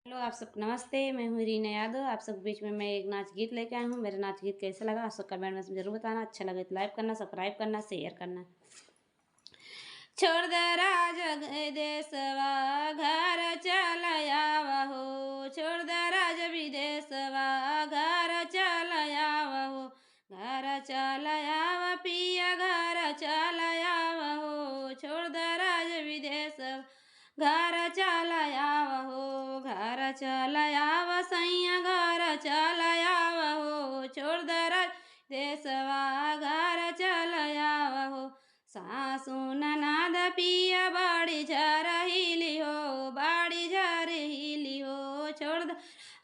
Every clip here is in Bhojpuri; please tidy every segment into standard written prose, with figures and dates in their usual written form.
हेलो आप सबको नमस्ते। मैं हूँ रीना यादव। आप सब बीच में मैं एक नाच गीत लेके आई हूँ। मेरा नाच गीत कैसा लगा आप सब कमेंट में जरूर बताना। अच्छा लगे तो लाइक करना, सब्सक्राइब करना, शेयर करना। छोड़ दे राज देशवा घर चल आवहो, छोड़ दे राज विदेशवा घर चल आवहो, घर चल आव पिया घर चल आवहो, छोड़ दे राज विदेश घर चल आवहो, घर चल आव सैया घर चल आवहो, छोड़ दे राज देशवा घर चल आवहो। सासू ननद पिया बाड़ी झरहिली हो, बाड़ी झरहिली हो, छोड़ द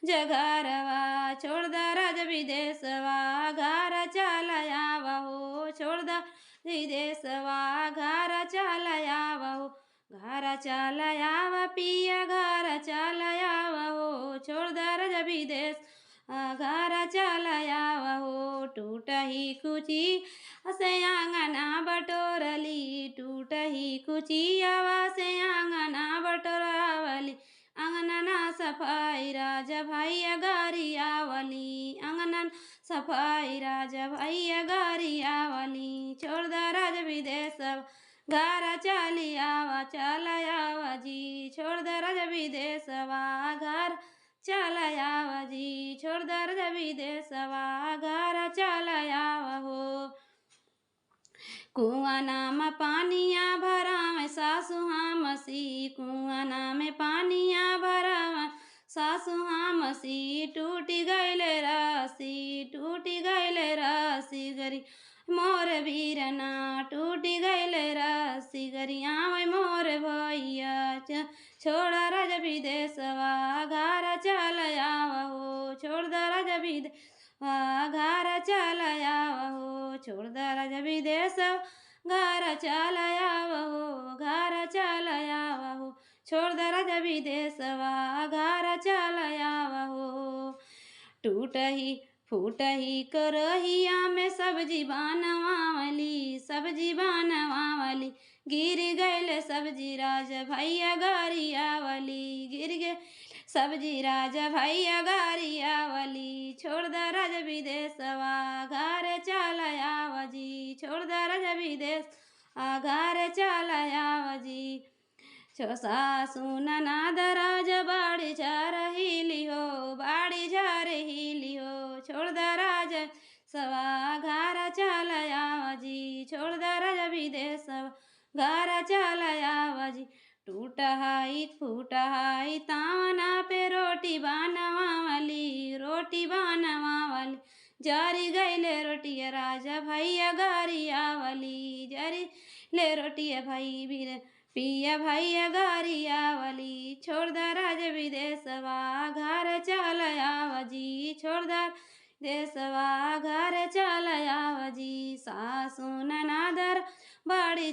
जगरवा छोड़ द रज विदेशवा घर चल आवहो, छोड़ द विदेशवा घर चल आवहो, घर चल आव पिया घर चल आवहो, छोड़ द रज विदेश घर चल आवहो। टूटही कुची से आंगना बटोरली, टूटही कुचियावा से आंगना बटोरावली, अंगना सफाई राजा भैया गारियावली, अंगना सफाई राजा भैया गारियावली, छोड़ द राज विदेश घर चली आवा चल आवा जी, छोड़ द राज विदेशवा घर चल आवा जी, छोड़ द राज विदेशवा घर चल आवहो। कुआं नाम पानिया भरावे सासु हमसी, कुआं नाम पानिया भरावे सासु हमसी, टूटी गईले राशि टूटी गईले राशि गरी मोर बीरना, टूटी गईले राशि गरी आवे मोर भैया, छोड़ रज विदेशवा घर चल आवहो, छोड़ द रज विदेश घर चल आवहो, छोड़ द रज विदेश घर चल आवहो, घर चल आवहो, छोड़ द रज विदेशवा घर चल आवहो। टूटही फूटही करहिया में सब्जी बनवावली, सब्जी बनवावली, गिर गईल सब्जी राज भैया गारियावली, गिर गए सब्जी राजा भैया गारियावली, छोड़ द राज विदेशवा घर चल आवजी, छोड़ द राज विदेश घर चल आवजी। सासू ननद राज बाड़ी झरहिली हो, बाड़ी झरहिली हो, छोड़ द राज सवा घर चल आवजी, छोड़ द राज विदेश घर चल आवजी। टूटहाई फूटहाई तावना पे रोटी बनवावली, रोटी बनवावली, जारी गईले रोटिया राजा भैया गारियावली, जारी ले रोटिया भाई बीर पिया भैया गारियावली, छोड़ द राज विदेशवा घर चल आवजी, छोड़ द देशवा घर चल आवजी। सासू ननदर बाड़ी